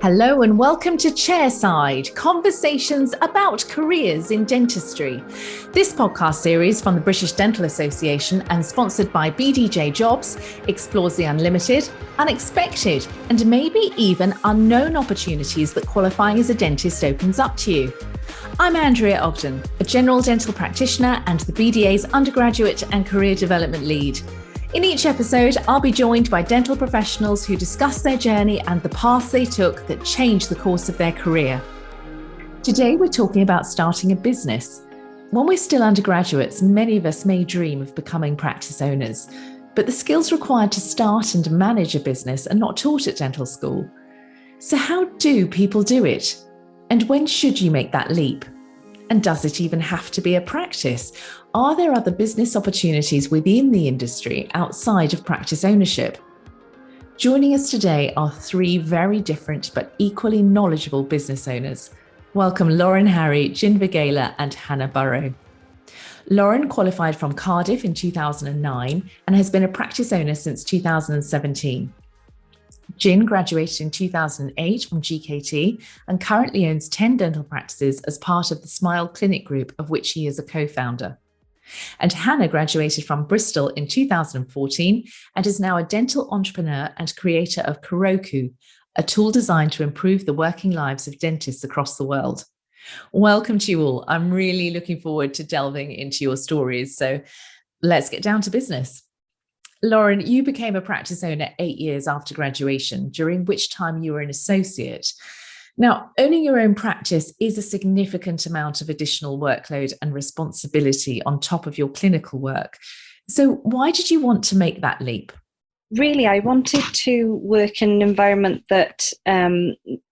Hello and welcome to Chairside, conversations about careers in dentistry. This podcast series from the British Dental Association and sponsored by BDJ Jobs explores the unlimited, unexpected, and maybe even unknown opportunities that qualifying as a dentist opens up to you. I'm Andrea Ogden, a general dental practitioner and the BDA's undergraduate and career development lead. In each episode, I'll be joined by dental professionals who discuss their journey and the paths they took that changed the course of their career. Today, we're talking about starting a business. When we're still undergraduates, many of us may dream of becoming practice owners, but the skills required to start and manage a business are not taught at dental school. So how do people do it? And when should you make that leap? And does it even have to be a practice? Are there other business opportunities within the industry outside of practice ownership? Joining us today are three very different but equally knowledgeable business owners. Welcome Lauren, Harrhy, Vaghela, and Hannah Burrow. Lauren qualified from Cardiff in 2009 and has been a practice owner since 2017. Jin graduated in 2008 from GKT and currently owns 10 dental practices as part of the Smile Clinic Group, of which he is a co-founder. And Hannah graduated from Bristol in 2014 and is now a dental entrepreneur and creator of Kiroku, a tool designed to improve the working lives of dentists across the world. Welcome to you all. I'm really looking forward to delving into your stories. So let's get down to business. Lauren, you became a practice owner 8 years after graduation, during which time you were an associate. Now, owning your own practice is a significant amount of additional workload and responsibility on top of your clinical work. So why did you want to make that leap? Really, I wanted to work in an environment that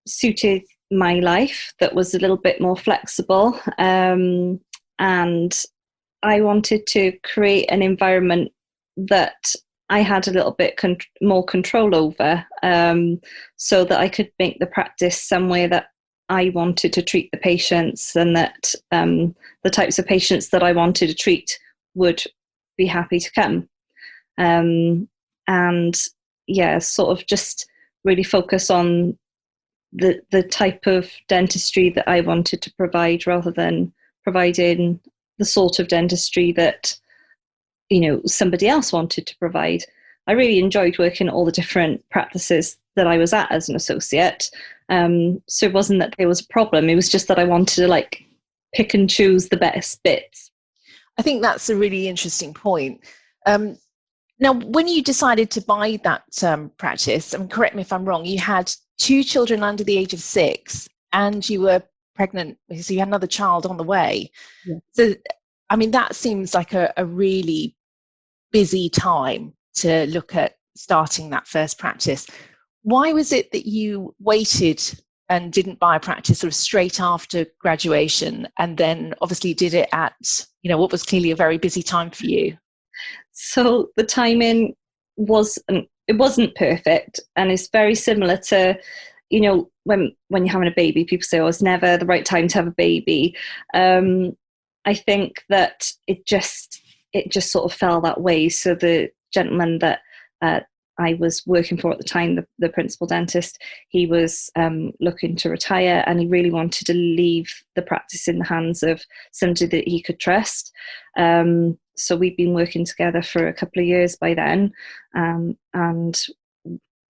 suited my life, that was a little bit more flexible. And I wanted to create an environment that I had a little bit more control over, so that I could make the practice somewhere that I wanted to treat the patients, and that the types of patients that I wanted to treat would be happy to come. Sort of just really focus on the type of dentistry that I wanted to provide, rather than providing the sort of dentistry that somebody else wanted to provide. I really enjoyed working at all the different practices that I was at as an associate. So it wasn't that there was a problem. It was just that I wanted to pick and choose the best bits. I think that's a really interesting point. Now, when you decided to buy that practice, and correct me if I'm wrong, you had 2 children under the age of 6 and you were pregnant, so you had another child on the way. Yeah. So, that seems like a really busy time to look at starting that first practice. Why was it that you waited and didn't buy a practice sort of straight after graduation, and then obviously did it at what was clearly a very busy time for you? So the timing wasn't perfect, and it's very similar to when you're having a baby. People say, it's never the right time to have a baby. I think that it just sort of fell that way. So the gentleman that I was working for at the time, the principal dentist, he was looking to retire, and he really wanted to leave the practice in the hands of somebody that he could trust. So we'd been working together for a couple of years by then, and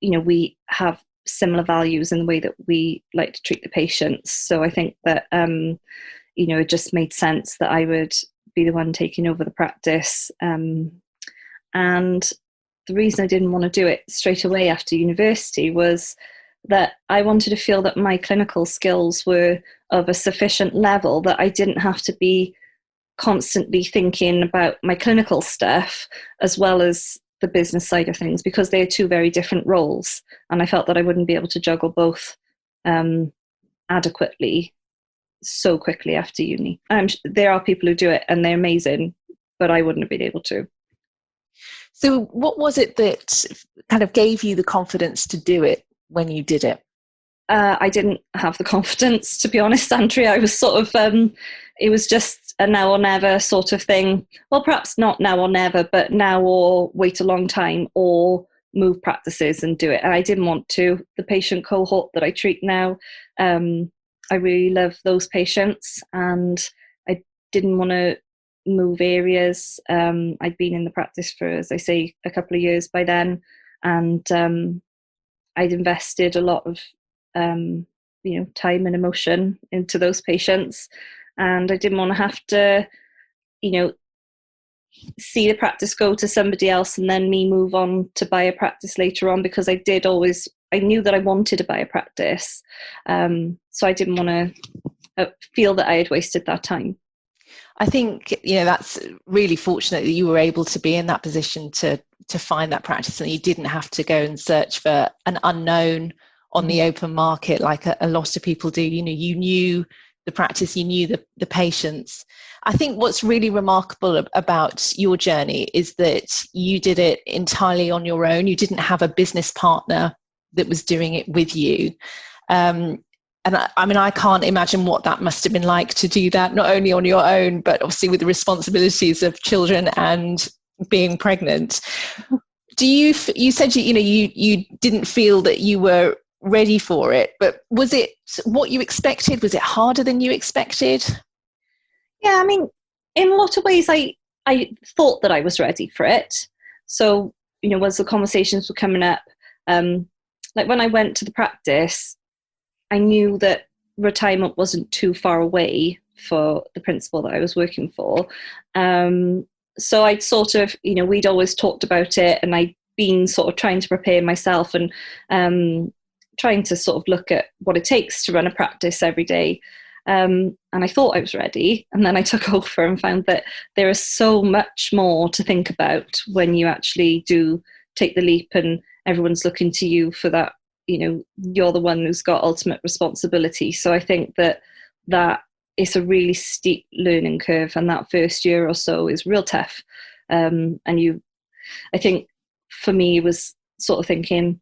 we have similar values in the way that we like to treat the patients. So I think that it just made sense that I would be the one taking over the practice. And the reason I didn't want to do it straight away after university was that I wanted to feel that my clinical skills were of a sufficient level that I didn't have to be constantly thinking about my clinical stuff as well as the business side of things, because they're 2 very different roles. And I felt that I wouldn't be able to juggle both adequately so quickly after uni. There are people who do it and they're amazing, but I wouldn't have been able to. So what was it that kind of gave you the confidence to do it when you did it? I didn't have the confidence, to be honest, Andrea. I was sort of, it was just a now or never sort of thing. Well, perhaps not now or never, but now or wait a long time, or move practices and do it. And I didn't want to. The patient cohort that I treat now, I really love those patients, and I didn't want to move areas. I'd been in the practice for, as I say, a couple of years by then, and I'd invested a lot of time and emotion into those patients, and I didn't want to have to see the practice go to somebody else and then me move on to buy a practice later on, because I knew that I wanted to buy a practice, so I didn't want to feel that I had wasted that time. I think that's really fortunate that you were able to be in that position to find that practice, and you didn't have to go and search for an unknown on the open market like a lot of people do. You knew the practice, you knew the patients. I think what's really remarkable about your journey is that you did it entirely on your own. You didn't have a business partner that was doing it with you. And I can't imagine what that must have been like to do that, not only on your own, but obviously with the responsibilities of children and being pregnant. You said you didn't feel that you were ready for it, but was it what you expected? Was it harder than you expected? Yeah, I mean, in a lot of ways, I thought that I was ready for it. So, as the conversations were coming up, like when I went to the practice, I knew that retirement wasn't too far away for the principal that I was working for. So I'd sort of, we'd always talked about it, and I'd been sort of trying to prepare myself and trying to sort of look at what it takes to run a practice every day. And I thought I was ready. And then I took over and found that there is so much more to think about when you actually do take the leap and everyone's looking to you for that. You're the one who's got ultimate responsibility. So I think that is a really steep learning curve, and that first year or so is real tough. I think for me, it was sort of thinking,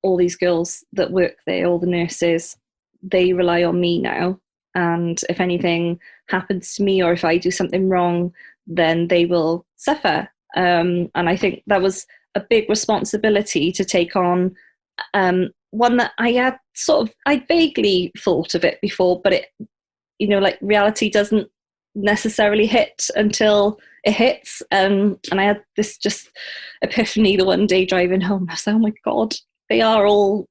all these girls that work there, all the nurses, they rely on me now. And if anything happens to me, or if I do something wrong, then they will suffer. And I think that was a big responsibility to take on, one that I vaguely thought of it before, but it, reality doesn't necessarily hit until it hits. And I had this just epiphany the one day driving home. I was like, oh my God, they are all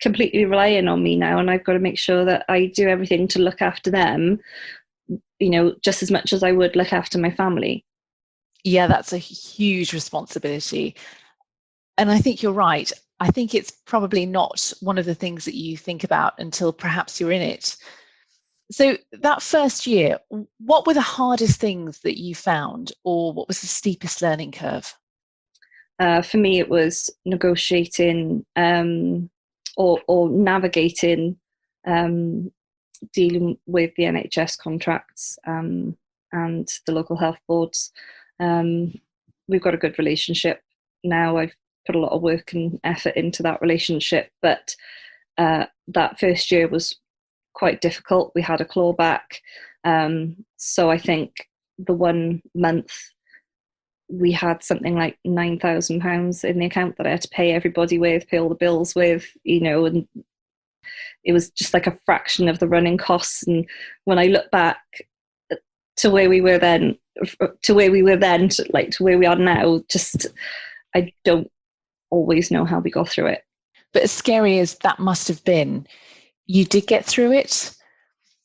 completely relying on me now, and I've got to make sure that I do everything to look after them, just as much as I would look after my family. Yeah, that's a huge responsibility. And I think you're right. I think it's probably not one of the things that you think about until perhaps you're in it. So that first year, what were the hardest things that you found, or what was the steepest learning curve? For me, it was negotiating or navigating, dealing with the NHS contracts and the local health boards. We've got a good relationship now. I've put a lot of work and effort into that relationship, but that first year was quite difficult. We had a clawback. So I think the 1 month we had something like £9,000 in the account that I had to pay everybody with, pay all the bills with, and it was just like a fraction of the running costs. And when I look back to where we were then, to where we are now, just, I don't always know how we got through it. But as scary as that must have been, you did get through it.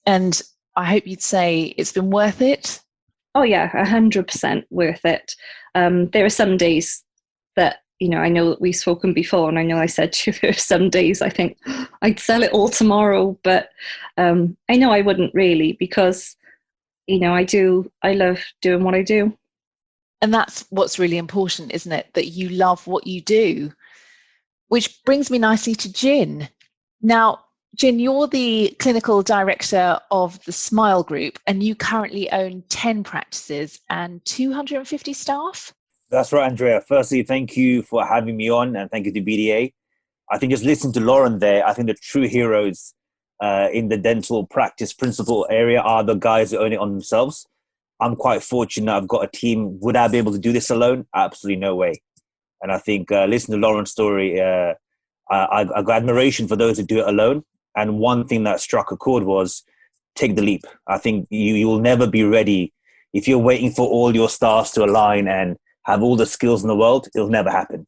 And I hope you'd say it's been worth it. Oh yeah, 100% worth it. There are some days that, I know that we've spoken before, and I know I said to you, there are some days I think I'd sell it all tomorrow, but I know I wouldn't really, because, I love doing what I do. And that's what's really important, isn't it? That you love what you do, which brings me nicely to Jin. Now, Jin, you're the clinical director of the Smile Group, and you currently own 10 practices and 250 staff. That's right, Andrea. Firstly, thank you for having me on, and thank you to BDA. I think just listening to Lauren there, I think the true heroes in the dental practice principal area are the guys who own it on themselves. I'm quite fortunate I've got a team. Would I be able to do this alone? Absolutely no way. And I think listening to Lauren's story, I got admiration for those who do it alone. And one thing that struck a chord was take the leap. I think you will never be ready. If you're waiting for all your stars to align and have all the skills in the world, it'll never happen.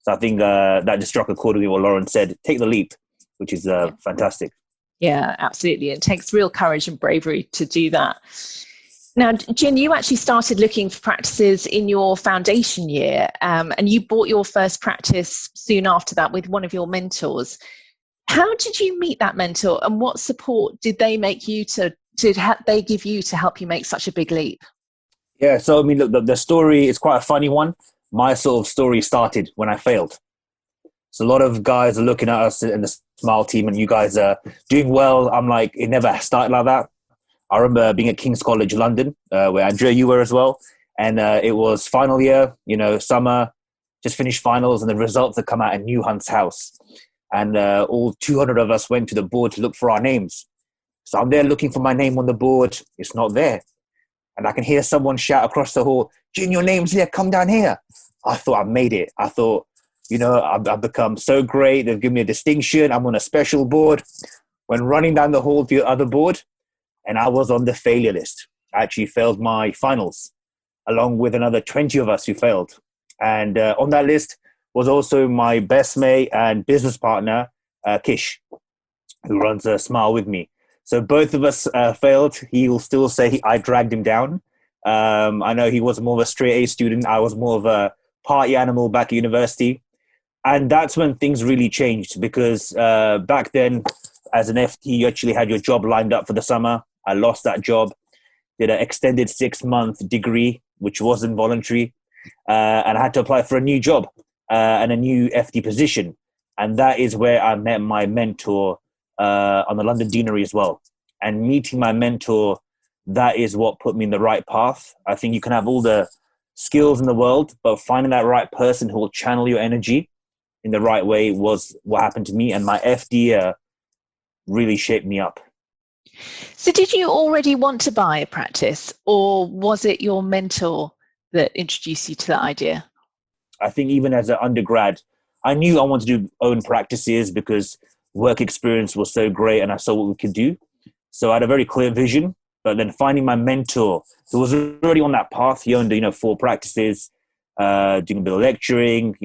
So I think that just struck a chord with me what Lauren said. Take the leap, which is fantastic. Yeah, absolutely. It takes real courage and bravery to do that. Now, Jin, you actually started looking for practices in your foundation year, and you bought your first practice soon after that with one of your mentors. How did you meet that mentor, and what support did they make you they give you to help you make such a big leap? Yeah, so I mean, look, the story is quite a funny one. My sort of story started when I failed. So a lot of guys are looking at us in the Smile team, and you guys are doing well. I'm like, it never started like that. I remember being at King's College London, where Andrea, you were as well. And it was final year, summer, just finished finals, and the results had come out in New Hunt's house. And all 200 of us went to the board to look for our names. So I'm there looking for my name on the board. It's not there. And I can hear someone shout across the hall, "Jin, your name's here, come down here." I thought I made it. I thought, I've become so great. They've given me a distinction. I'm on a special board. When running down the hall to the other board, and I was on the failure list. I actually failed my finals, along with another 20 of us who failed. And on that list was also my best mate and business partner, Kish, who runs a Smile with me. So both of us failed. He'll still say I dragged him down. I know he was more of a straight A student. I was more of a party animal back at university. And that's when things really changed, because back then, as an FT, you actually had your job lined up for the summer. I lost that job, did an extended 6-month degree, which wasn't voluntary, and I had to apply for a new job and a new FT position. And that is where I met my mentor on the London Deanery as well. And meeting my mentor, that is what put me in the right path. I think you can have all the skills in the world, but finding that right person who will channel your energy in the right way was what happened to me. And my FD really shaped me up. So did you already want to buy a practice, or was it your mentor that introduced you to that idea? I think even as an undergrad, I knew I wanted to do own practices because work experience was so great and I saw what we could do. So I had a very clear vision, but then finding my mentor who was already on that path. He owned, 4 practices, doing a bit of lecturing,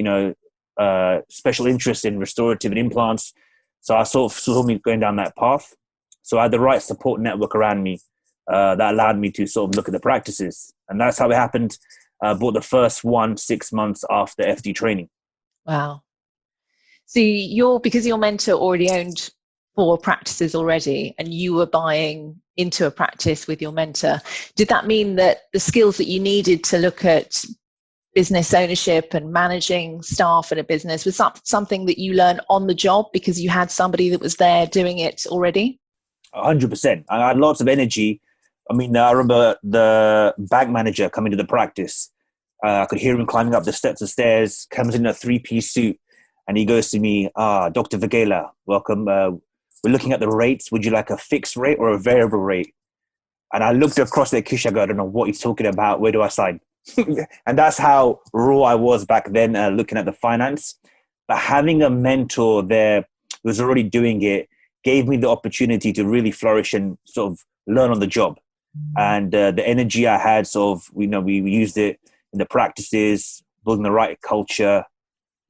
special interest in restorative and implants. So I sort of saw me going down that path. So I had the right support network around me that allowed me to sort of look at the practices. And that's how it happened. Bought the first one 6 months after FD training. Wow. So because your mentor already owned 4 practices already, and you were buying into a practice with your mentor, did that mean that the skills that you needed to look at business ownership and managing staff in a business was something that you learned on the job because you had somebody that was there doing it already? 100%. I had lots of energy. I mean, I remember the bank manager coming to the practice. I could hear him climbing up the steps of stairs, comes in a 3-piece suit, and he goes to me, Dr. Vaghela, welcome. We're looking at the rates. Would you like a fixed rate or a variable rate? And I looked across at Kish. I go, I don't know what he's talking about. Where do I sign? And that's how raw I was back then, looking at the finance. But having a mentor there who was already doing it gave me the opportunity to really flourish and sort of learn on the job. And the energy I had, we used it in the practices, building the right culture,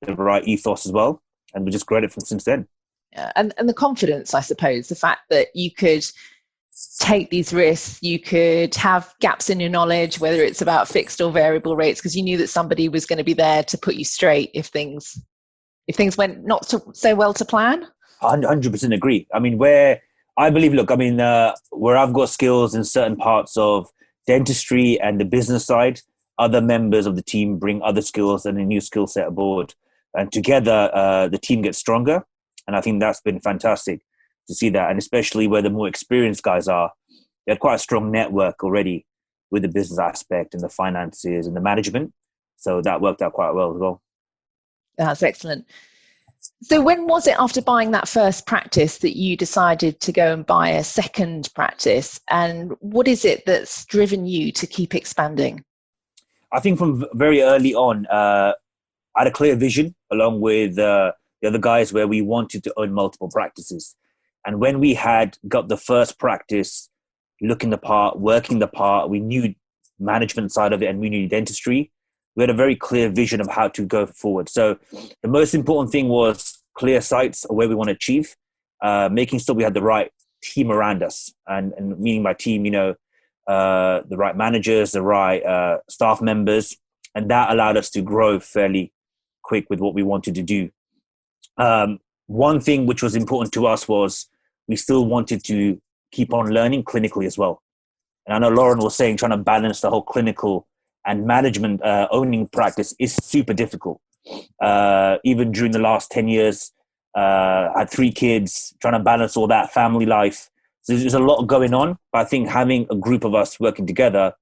the right ethos as well. And we just grew it from since then. Yeah. And the confidence, I suppose, the fact that you could take these risks, you could have gaps in your knowledge, whether it's about fixed or variable rates, because you knew that somebody was going to be there to put you straight if things went not so well to plan. 100% agree. I mean, where I've got skills in certain parts of dentistry and the business side, other members of the team bring other skills and a new skill set aboard. And together, the team gets stronger. And I think that's been fantastic to see that. And especially where the more experienced guys are, they had quite a strong network already with the business aspect and the finances and the management. So that worked out quite well as well. That's excellent. So when was it after buying that first practice that you decided to go and buy a second practice? And what is it that's driven you to keep expanding? I think from very early on, I had a clear vision along with the other guys where we wanted to own multiple practices. And when we had got the first practice, looking the part, working the part, we knew management side of it and we knew dentistry. We had a very clear vision of how to go forward. So the most important thing was clear sights of where we want to achieve, making sure we had the right team around us. And meaning by team, the right managers, the right staff members. And that allowed us to grow fairly quick with what we wanted to do. One thing which was important to us was we still wanted to keep on learning clinically as well. And I know Lauren was saying trying to balance the whole clinical and management owning practice is super difficult. Even during the last 10 years, I had 3 kids, trying to balance all that family life. So there's a lot going on. But I think having a group of us working together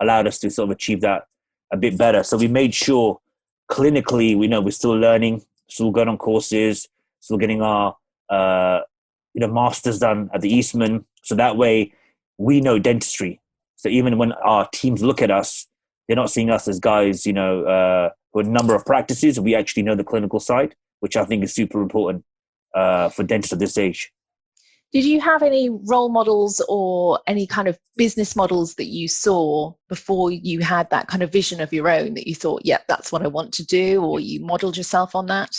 allowed us to sort of achieve that a bit better. So we made sure clinically, we know we're still learning, still going on courses, still getting our masters done at the Eastman. So that way we know dentistry. So even when our teams look at us, they're not seeing us as guys, with a number of practices. We actually know the clinical side, which I think is super important for dentists at this age. Did you have any role models or any kind of business models that you saw before you had that kind of vision of your own that you thought, yeah, that's what I want to do, or you modeled yourself on that?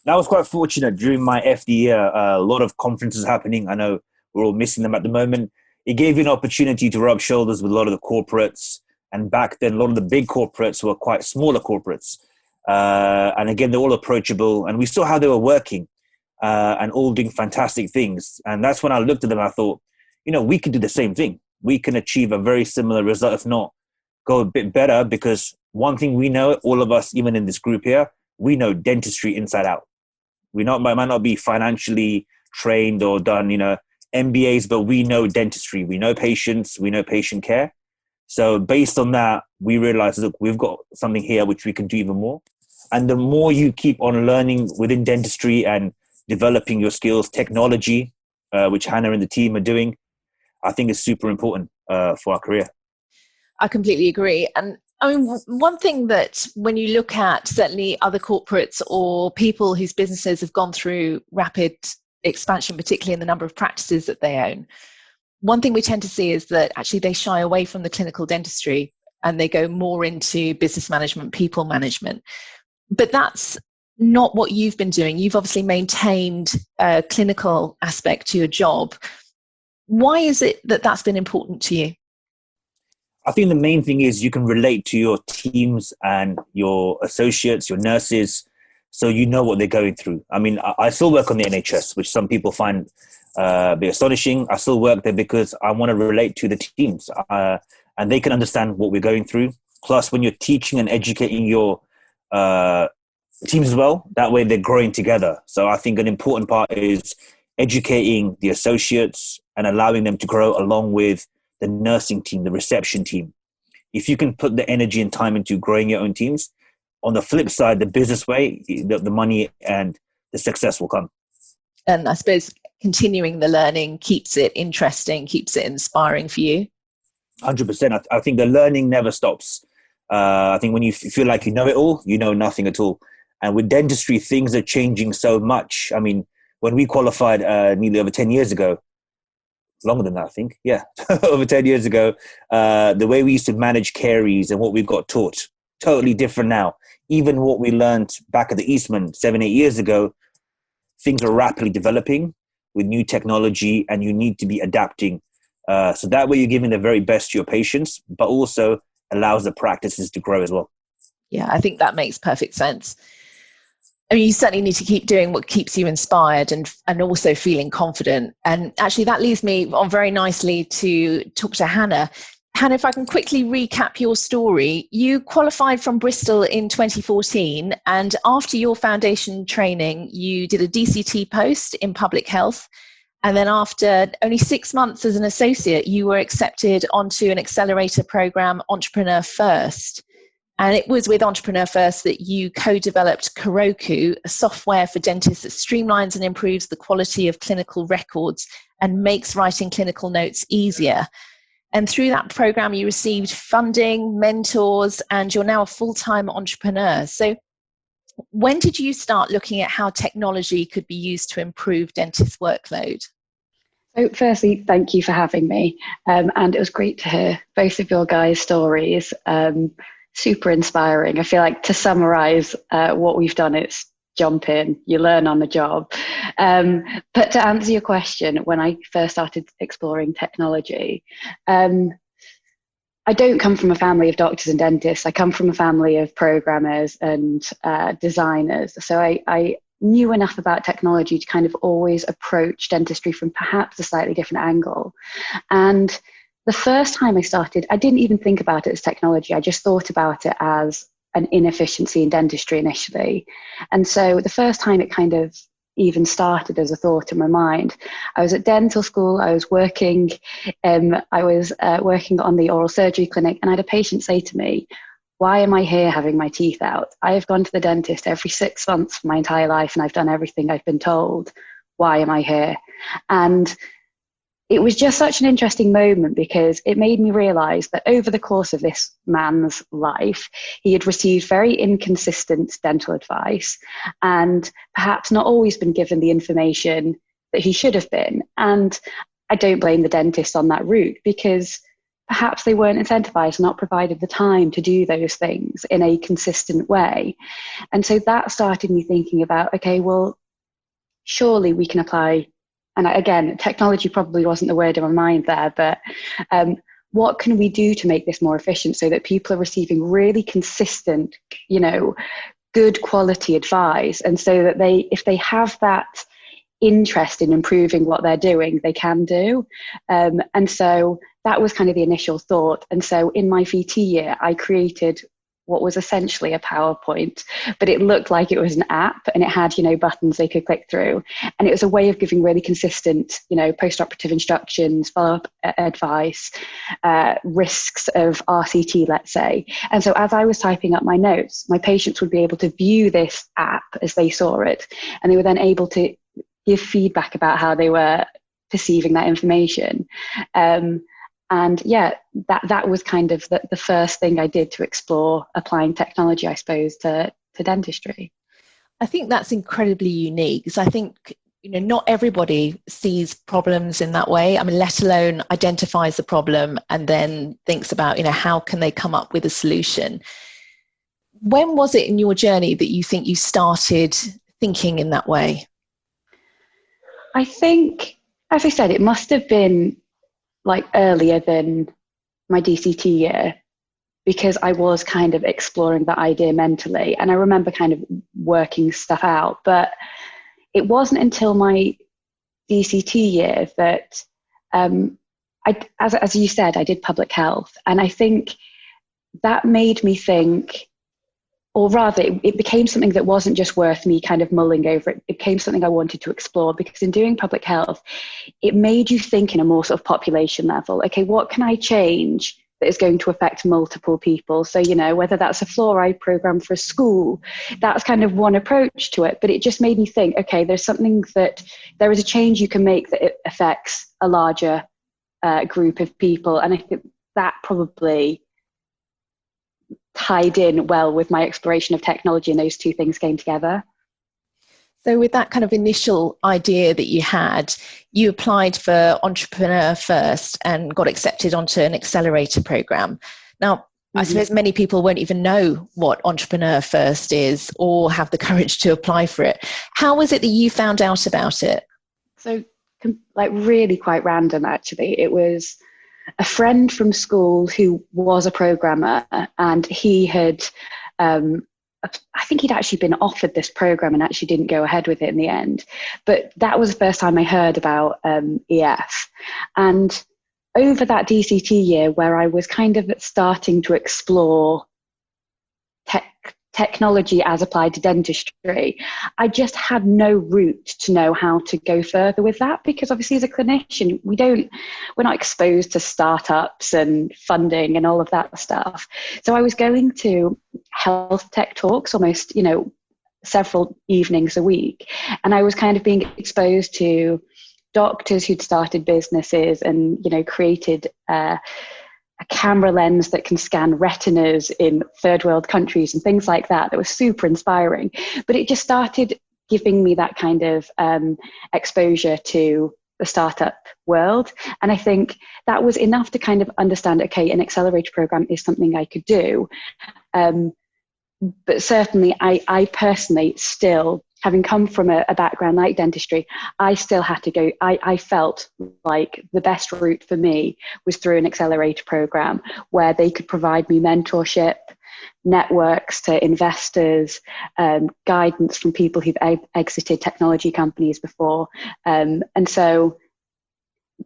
I was quite fortunate during my FD year. A lot of conferences happening. I know we're all missing them at the moment. It gave you an opportunity to rub shoulders with a lot of the corporates. And back then, a lot of the big corporates were quite smaller corporates. And again, they're all approachable. And we saw how they were working and all doing fantastic things. And that's when I looked at them and I thought, we can do the same thing. We can achieve a very similar result, if not go a bit better. Because one thing we know, all of us, even in this group here, we know dentistry inside out. We might not be financially trained or done, MBAs, but we know dentistry. We know patients. We know patient care. So based on that, we realized, look, we've got something here which we can do even more. And the more you keep on learning within dentistry and developing your skills, technology, which Hannah and the team are doing, I think is super important for our career. I completely agree. And I mean, one thing that when you look at certainly other corporates or people whose businesses have gone through rapid expansion, particularly in the number of practices that they own, one thing we tend to see is that actually they shy away from the clinical dentistry and they go more into business management, people management. But that's not what you've been doing. You've obviously maintained a clinical aspect to your job. Why is it that that's been important to you? I think the main thing is you can relate to your teams and your associates, your nurses, so you know what they're going through. I mean, I still work on the NHS, which some people find a bit astonishing. I still work there because I want to relate to the teams and they can understand what we're going through. Plus, when you're teaching and educating your teams as well, that way they're growing together. So I think an important part is educating the associates and allowing them to grow along with the nursing team, the reception team. If you can put the energy and time into growing your own teams, on the flip side, the business way, the money and the success will come. And I suppose continuing the learning keeps it interesting, keeps it inspiring for you. 100%. I think the learning never stops. I think when you feel like you know it all, you know nothing at all. And with dentistry, things are changing so much. I mean, when we qualified nearly over 10 years ago, longer than that, I think. Yeah, over 10 years ago, the way we used to manage caries and what we've got taught, totally different now. Even what we learned back at the Eastman 7-8 years ago, things are rapidly developing with new technology and you need to be adapting. So that way you're giving the very best to your patients, but also allows the practices to grow as well. Yeah, I think that makes perfect sense. I mean, you certainly need to keep doing what keeps you inspired and also feeling confident. And actually, that leads me on very nicely to talk to Hannah. Hannah, if I can quickly recap your story, you qualified from Bristol in 2014. And after your foundation training, you did a DCT post in public health. And then after only 6 months as an associate, you were accepted onto an accelerator program, Entrepreneur First. And it was with Entrepreneur First that you co-developed Kiroku, a software for dentists that streamlines and improves the quality of clinical records and makes writing clinical notes easier. And through that program, you received funding, mentors, and you're now a full-time entrepreneur. So When did you start looking at how technology could be used to improve dentists' workload? So firstly, thank you for having me. And it was great to hear both of your guys' stories. Super inspiring. I feel like to summarize what we've done, it's jump in, you learn on the job. But to answer your question, when I first started exploring technology, I don't come from a family of doctors and dentists. I come from a family of programmers and designers. So I knew enough about technology to kind of always approach dentistry from perhaps a slightly different angle. And the first time I started, I didn't even think about it as technology. I just thought about it as an inefficiency in dentistry initially. And so the first time it kind of even started as a thought in my mind, I was at dental school. I was working on the oral surgery clinic, and I had a patient say to me, "Why am I here having my teeth out? I have gone to the dentist every 6 months for my entire life, and I've done everything I've been told. Why am I here?" And it was just such an interesting moment because it made me realize that over the course of this man's life, he had received very inconsistent dental advice and perhaps not always been given the information that he should have been. And I don't blame the dentist on that route, because perhaps they weren't incentivized, not provided the time to do those things in a consistent way. And so that started me thinking about, okay, well, surely we can apply. And again, technology probably wasn't the word in my mind there, but what can we do to make this more efficient so that people are receiving really consistent, good quality advice, and so that if they have that interest in improving what they're doing, they can do. And so that was kind of the initial thought. And so in my VT year, I created what was essentially a PowerPoint, but it looked like it was an app, and it had, buttons they could click through. And it was a way of giving really consistent, post-operative instructions, follow-up advice, risks of RCT, let's say. And so as I was typing up my notes, my patients would be able to view this app as they saw it, and they were then able to give feedback about how they were perceiving that information. And yeah, that was kind of the first thing I did to explore applying technology, I suppose, to dentistry. I think that's incredibly unique, because I think, not everybody sees problems in that way. I mean, let alone identifies the problem and then thinks about, how can they come up with a solution. When was it in your journey that you think you started thinking in that way? I think, as I said, it must have been like earlier than my DCT year, because I was kind of exploring that idea mentally, and I remember kind of working stuff out. But it wasn't until my DCT year that, as you said, I did public health, and I think that made me think, or rather, it became something that wasn't just worth me kind of mulling over. It became something I wanted to explore, because in doing public health, it made you think in a more sort of population level. Okay, what can I change that is going to affect multiple people? So, whether that's a fluoride program for a school, that's kind of one approach to it. But it just made me think, okay, there is a change you can make that it affects a larger group of people. And I think that probably tied in well with my exploration of technology, and those two things came together. So with that kind of initial idea that you had, you applied for Entrepreneur First and got accepted onto an accelerator program. Now, I suppose many people won't even know what Entrepreneur First is or have the courage to apply for it. How was it that you found out about it? So, really quite random, actually. It was a friend from school who was a programmer, and he had, I think he'd actually been offered this program and actually didn't go ahead with it in the end. But that was the first time I heard about EF. And over that DCT year, where I was kind of starting to explore technology as applied to dentistry, I just had no route to know how to go further with that, because obviously as a clinician, we're not exposed to startups and funding and all of that stuff. So I was going to health tech talks almost, several evenings a week, and I was kind of being exposed to doctors who'd started businesses and, created a camera lens that can scan retinas in third world countries and things like that. That was super inspiring. But it just started giving me that kind of exposure to the startup world. And I think that was enough to kind of understand, okay, an accelerator program is something I could do. But certainly I personally still, having come from a background like dentistry, I still had to go. I felt like the best route for me was through an accelerator program where they could provide me mentorship, networks to investors, guidance from people who've exited technology companies before. And so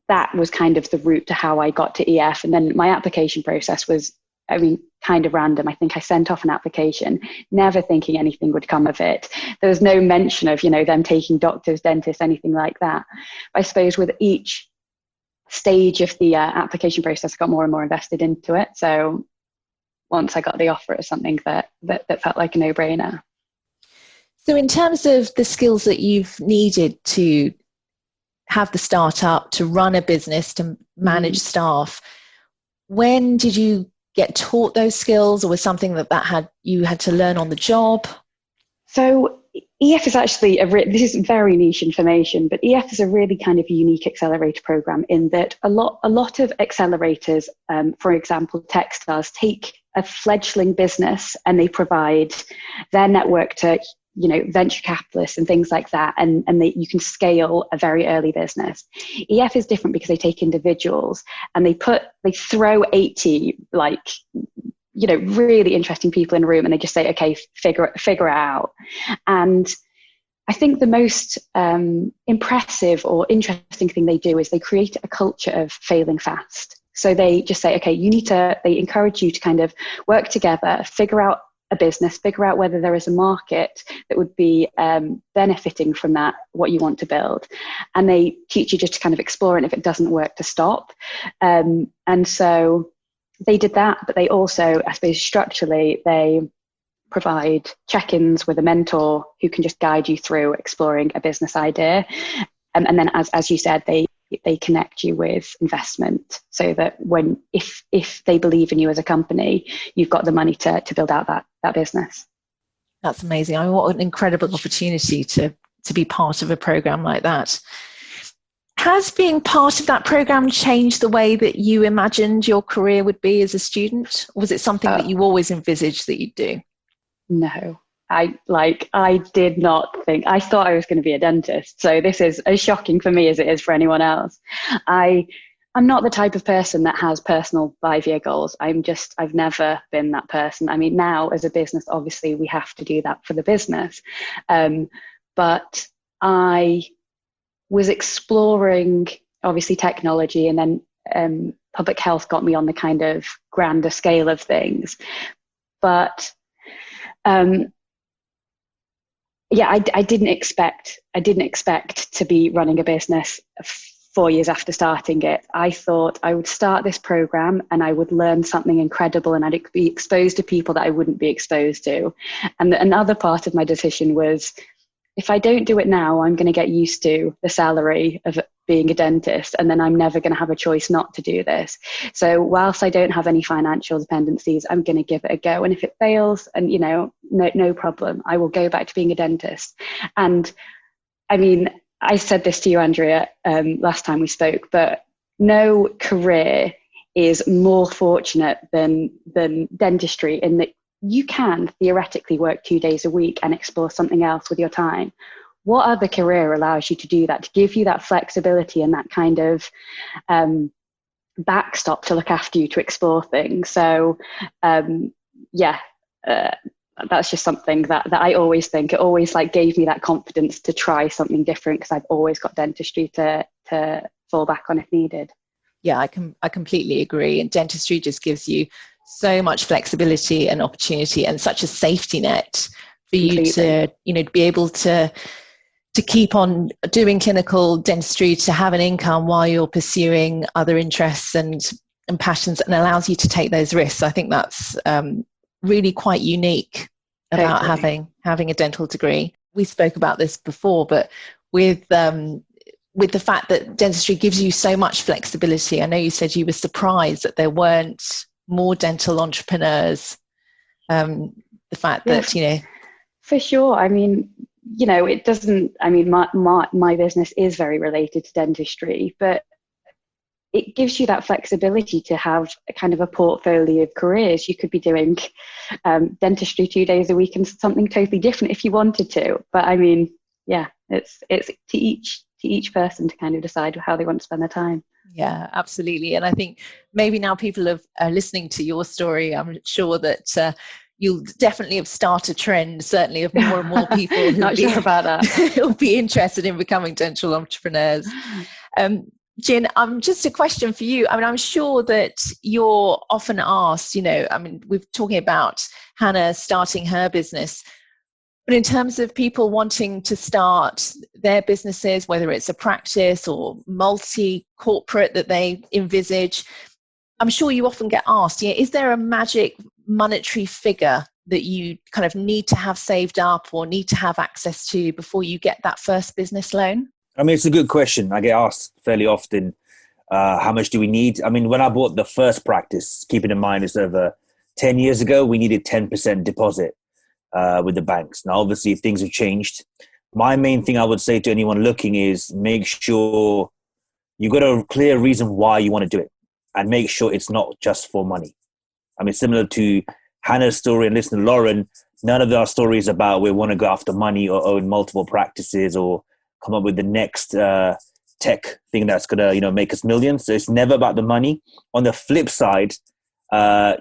that was kind of the route to how I got to EF. And then my application process was, kind of random. I think I sent off an application, never thinking anything would come of it. There was no mention of, them taking doctors, dentists, anything like that. I suppose with each stage of the application process, I got more and more invested into it. So once I got the offer, it was something that felt like a no-brainer. So in terms of the skills that you've needed to have the startup, to run a business, to manage staff, when did you get taught those skills, or was something that you had to learn on the job? So EF is actually this is very niche information, but EF is a really kind of unique accelerator program in that a lot of accelerators, for example, Techstars, take a fledgling business and they provide their network to venture capitalists and things like that, and you can scale a very early business. EF is different because they take individuals and they throw 80 really interesting people in a room, and they just say, okay, figure it out. And I think the most impressive or interesting thing they do is they create a culture of failing fast. So they just say, okay, they encourage you to kind of work together, figure out a business, figure out whether there is a market that would be benefiting from that, what you want to build. And they teach you just to kind of explore it, and if it doesn't work, to stop. And so they did that, but they also, I suppose, structurally, they provide check-ins with a mentor who can just guide you through exploring a business idea. And then, as you said, they connect you with investment, so that if they believe in you as a company, you've got the money to build out that business. That's amazing. What an incredible opportunity to be part of a program like that. Has being part of that program changed the way that you imagined your career would be as a student? Or was it something that you always envisaged that you'd do? No. I did not think, I thought I was going to be a dentist. So this is as shocking for me as it is for anyone else. I'm not the type of person that has personal 5-year goals. I've never been that person. Now as a business, obviously we have to do that for the business. But I was exploring obviously technology, and then public health got me on the kind of grander scale of things. But I didn't expect to be running a business 4 years after starting it. I thought I would start this program and I would learn something incredible, and I'd be exposed to people that I wouldn't be exposed to. And another part of my decision was, if I don't do it now, I'm going to get used to the salary of being a dentist, and then I'm never going to have a choice not to do this. So whilst I don't have any financial dependencies, I'm going to give it a go. And if it fails, and no problem, I will go back to being a dentist. And I said this to you, Andrea, last time we spoke, but no career is more fortunate than dentistry, in that you can theoretically work 2 days a week and explore something else with your time. What other career allows you to do that, to give you that flexibility and that kind of backstop to look after you, to explore things? So that's just something that I always think, it always gave me that confidence to try something different, because I've always got dentistry to fall back on if needed. Yeah, I completely agree. And dentistry just gives you so much flexibility and opportunity, and such a safety net for you to be able to keep on doing clinical dentistry, to have an income while you're pursuing other interests and passions, and allows you to take those risks. I think that's really quite unique about having a dental degree. We spoke about this before, but with with the fact that dentistry gives you so much flexibility. I know you said you were surprised that there weren't more dental entrepreneurs. The fact that, For sure. I mean, it doesn't, I mean, my business is very related to dentistry, but it gives you that flexibility to have a kind of a portfolio of careers. You could be doing dentistry 2 days a week and something totally different if you wanted to. But I mean, yeah, it's to each person to kind of decide how they want to spend their time. Yeah, absolutely. And I think maybe now people are listening to your story. I'm sure that you'll definitely have started a trend, certainly, of more and more people Not sure about that. who'll be interested in becoming dental entrepreneurs. Jin, just a question for you. I mean, I'm sure that you're often asked, we're talking about Hannah starting her business, but in terms of people wanting to start their businesses, whether it's a practice or multi-corporate that they envisage, I'm sure you often get asked, is there a magic monetary figure that you kind of need to have saved up or need to have access to before you get that first business loan? I mean, it's a good question. I get asked fairly often, how much do we need? I mean, when I bought the first practice, keeping in mind it's over 10 years ago, we needed 10% deposit with the banks. Now, obviously, if things have changed, my main thing I would say to anyone looking is make sure you got a clear reason why you want to do it, and make sure it's not just for money. I mean, similar to Hannah's story and listening to Lauren, none of our stories about we want to go after money or own multiple practices or come up with the next tech thing that's going to, make us millions. So it's never about the money. On the flip side,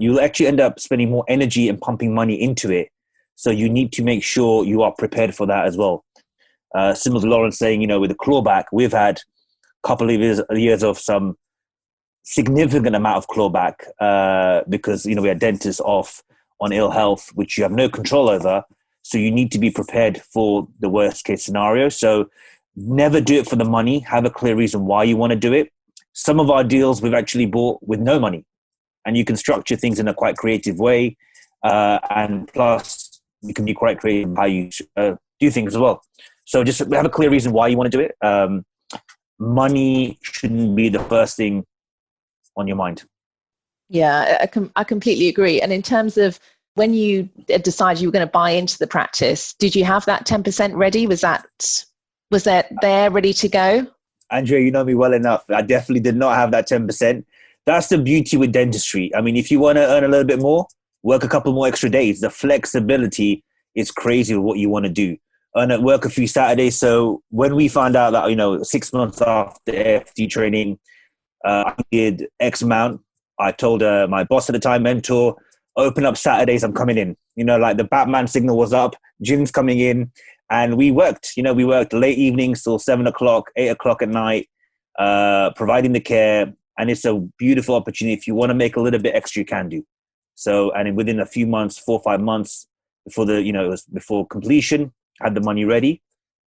you'll actually end up spending more energy and pumping money into it. So you need to make sure you are prepared for that as well. Similar to Lauren saying, with the clawback, we've had a couple of years of some significant amount of clawback because, we had dentists off on ill health, which you have no control over. So you need to be prepared for the worst case scenario. So never do it for the money. Have a clear reason why you want to do it. Some of our deals we've actually bought with no money, and you can structure things in a quite creative way. And plus, you can be quite creative in how you do things as well. So just have a clear reason why you want to do it. Money shouldn't be the first thing on your mind. Yeah, I completely agree. And in terms of when you decided you were going to buy into the practice, did you have that 10% ready? Was that there ready to go? Andrea, you know me well enough. I definitely did not have that 10%. That's the beauty with dentistry. I mean, if you want to earn a little bit more, work a couple more extra days. The flexibility is crazy with what you want to do. Work a few Saturdays. So when we found out that, 6 months after AFD training, I did X amount, I told my boss at the time, mentor, open up Saturdays, I'm coming in. Like the Batman signal was up, Jim's coming in. And we worked, we worked late evenings till 7 o'clock, 8 o'clock at night, providing the care. And it's a beautiful opportunity. If you want to make a little bit extra, you can do. So, and within a few months, 4 or 5 months before before completion, had the money ready.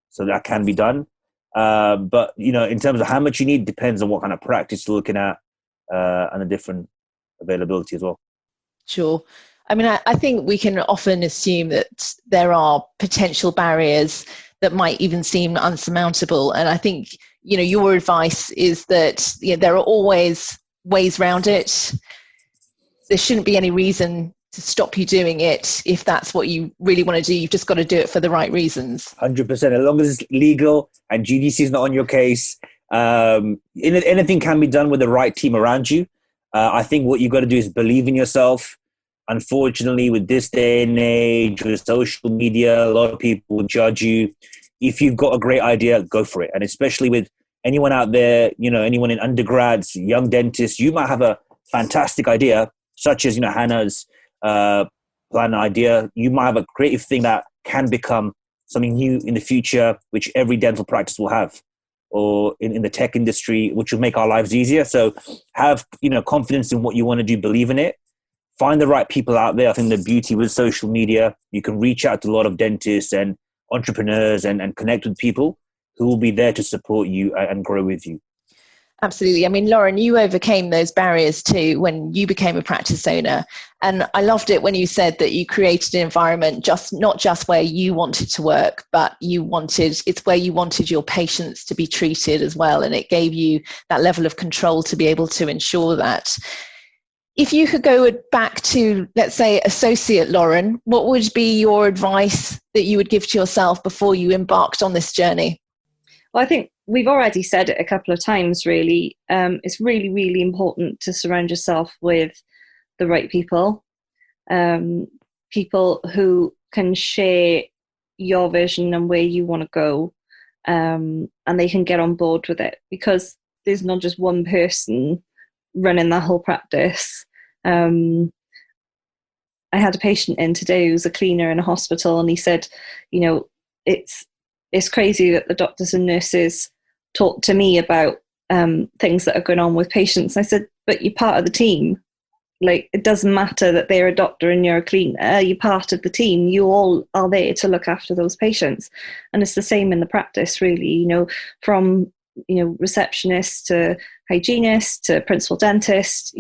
So that can be done. But, in terms of how much you need, depends on what kind of practice you're looking at and the different availability as well. Sure. I mean, I think we can often assume that there are potential barriers that might even seem unsurmountable. And I think, your advice is that there are always ways around it. There shouldn't be any reason to stop you doing it if that's what you really want to do. You've just got to do it for the right reasons. 100%. As long as it's legal and GDC is not on your case, anything can be done with the right team around you. I think what you've got to do is believe in yourself. Unfortunately, with this day and age, with social media, a lot of people will judge you. If you've got a great idea, go for it. And especially with anyone out there, anyone in undergrads, young dentists, you might have a fantastic idea, such as, Hannah's plan idea. You might have a creative thing that can become something new in the future, which every dental practice will have, or in the tech industry, which will make our lives easier. So have, confidence in what you want to do, believe in it. Find the right people out there. I think the beauty with social media, you can reach out to a lot of dentists and entrepreneurs and connect with people who will be there to support you and grow with you. Absolutely. I mean, Lauren, you overcame those barriers too when you became a practice owner. And I loved it when you said that you created an environment not just where you wanted to work, but it's where you wanted your patients to be treated as well. And it gave you that level of control to be able to ensure that. If you could go back to, let's say, associate Lauren, what would be your advice that you would give to yourself before you embarked on this journey? Well, I think we've already said it a couple of times, really. It's really, really important to surround yourself with the right people, people who can share your vision and where you want to go, and they can get on board with it, because there's not just one person running that whole practice. I had a patient in today who's a cleaner in a hospital, and he said, it's crazy that the doctors and nurses talk to me about things that are going on with patients. I said, but you're part of the team. Like, it doesn't matter that they're a doctor and you're a cleaner. You're part of the team. You all are there to look after those patients. And it's the same in the practice, really, from, receptionist to hygienist to principal dentist,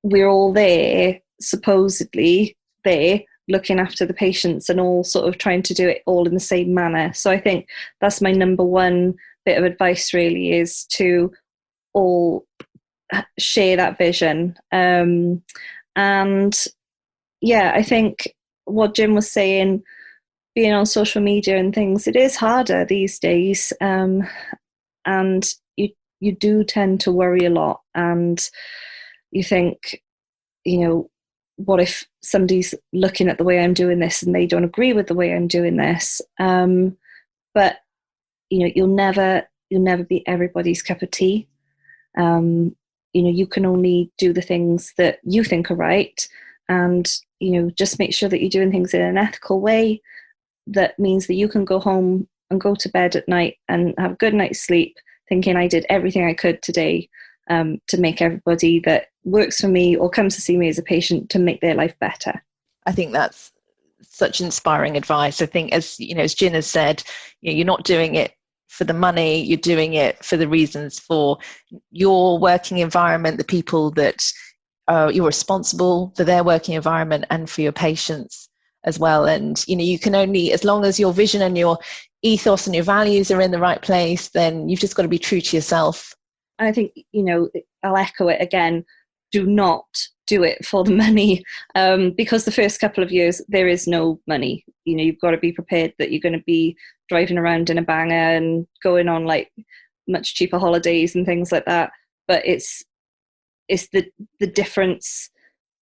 we're all there, supposedly there, looking after the patients, and all sort of trying to do it all in the same manner. So I think that's my number one bit of advice, really, is to all share that vision. And yeah, I think what Jim was saying, being on social media and things, it is harder these days. And you do tend to worry a lot, and you think, what if somebody's looking at the way I'm doing this and they don't agree with the way I'm doing this? But you'll never be everybody's cup of tea. You can only do the things that you think are right, and just make sure that you're doing things in an ethical way. That means that you can go home and go to bed at night and have a good night's sleep, thinking I did everything I could today to make everybody that works for me or comes to see me as a patient, to make their life better. I think that's such inspiring advice. I think, as Jin has said, you're not doing it for the money, you're doing it for the reasons for your working environment, the people that you're responsible for their working environment, and for your patients as well. And you can only, as long as your vision and your ethos and your values are in the right place, then you've just got to be true to yourself. I think, I'll echo it again. Do not do it for the money, because the first couple of years there is no money. You've got to be prepared that you're going to be driving around in a banger and going on like much cheaper holidays and things like that. But it's the difference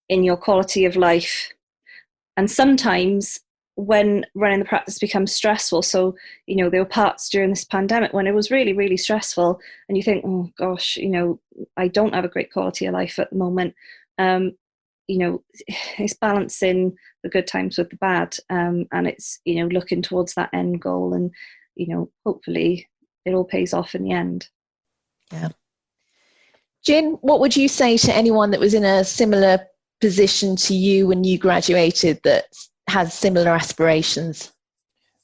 in your quality of life. And sometimes when running the practice becomes stressful, so there were parts during this pandemic when it was really, really stressful, and you think, oh gosh, I don't have a great quality of life at the moment. It's balancing the good times with the bad, and it's looking towards that end goal, and hopefully it all pays off in the end. Yeah. Jin, what would you say to anyone that was in a similar position to you when you graduated, that has similar aspirations?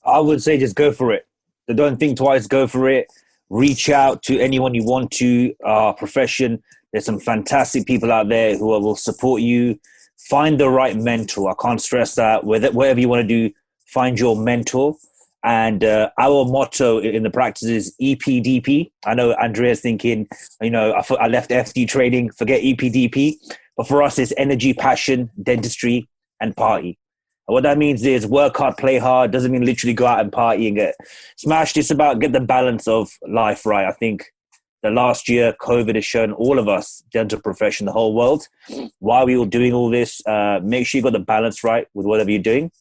I would say just go for it. Don't think twice, go for it. Reach out to anyone you want to, our profession. There's some fantastic people out there who will support you. Find the right mentor. I can't stress that. Whatever you want to do, find your mentor. And our motto in the practice is EPDP. I know Andrea's thinking, I left FD training, forget EPDP. But for us, it's energy, passion, dentistry, and party. And what that means is work hard, play hard. Doesn't mean literally go out and party and get smashed. It's about get the balance of life right. I think the last year, COVID has shown all of us, dental profession, the whole world, why we were doing all this. Make sure you got the balance right with whatever you're doing.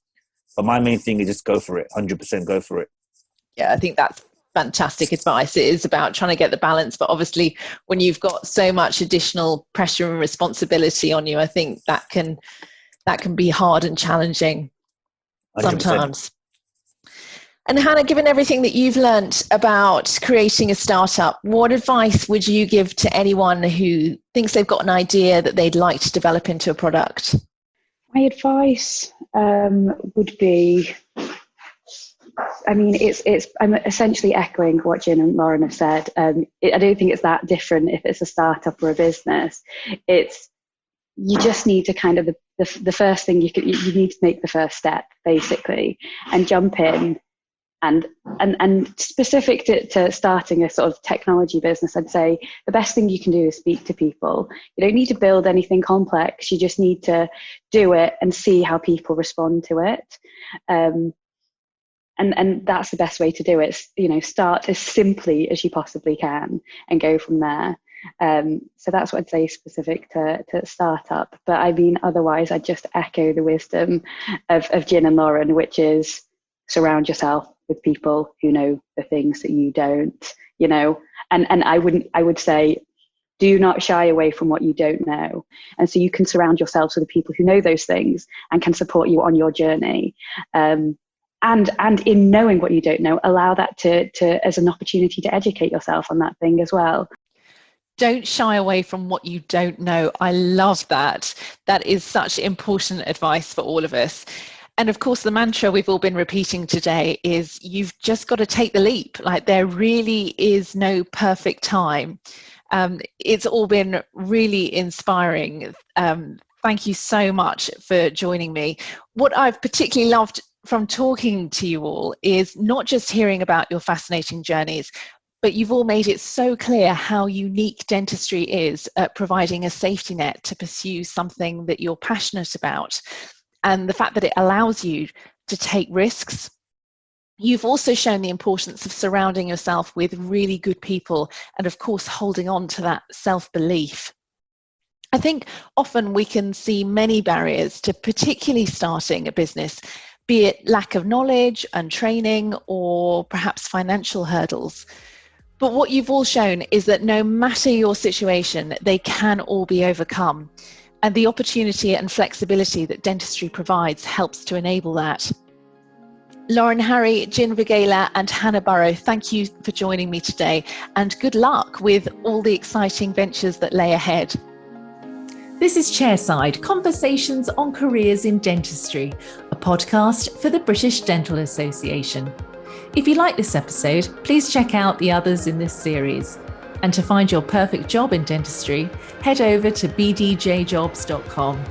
But my main thing is just go for it. 100% go for it. Yeah, I think that's fantastic advice. It is about trying to get the balance, but obviously when you've got so much additional pressure and responsibility on you, I think that can be hard and challenging 100%. Sometimes. And Hannah, given everything that you've learnt about creating a startup, what advice would you give to anyone who thinks they've got an idea that they'd like to develop into a product? My advice would be I mean, I'm essentially echoing what Jin and Lauren have said. I don't think it's that different if it's a startup or a business. You just need to kind of, the first thing you need to make the first step, basically, and jump in. And specific to starting a sort of technology business, I'd say the best thing you can do is speak to people. You don't need to build anything complex. You just need to do it and see how people respond to it. And that's the best way to do it. Start as simply as you possibly can and go from there. So that's what I'd say specific to startup. But I mean, otherwise, I'd just echo the wisdom of Jin and Lauren, which is surround yourself with people who know the things that you don't, and I would say, do not shy away from what you don't know. And so you can surround yourselves with the people who know those things and can support you on your journey. And in knowing what you don't know, allow that to as an opportunity to educate yourself on that thing as well. Don't shy away from what you don't know. I love that. That is such important advice for all of us. And of course, the mantra we've all been repeating today is you've just got to take the leap. Like, there really is no perfect time. It's all been really inspiring. Thank you so much for joining me. What I've particularly loved from talking to you all is not just hearing about your fascinating journeys, but you've all made it so clear how unique dentistry is at providing a safety net to pursue something that you're passionate about. And the fact that it allows you to take risks. You've also shown the importance of surrounding yourself with really good people and, of course, holding on to that self-belief. I think often we can see many barriers to particularly starting a business, be it lack of knowledge and training or perhaps financial hurdles. But what you've all shown is that no matter your situation, they can all be overcome. And the opportunity and flexibility that dentistry provides helps to enable that. Lauren Harrhy, Jin Vaghela and Hannah Burrow, thank you for joining me today, and good luck with all the exciting ventures that lay ahead. This is Chairside, Conversations on Careers in Dentistry, a podcast for the British Dental Association. If you like this episode, please check out the others in this series. And to find your perfect job in dentistry, head over to bdjjobs.com.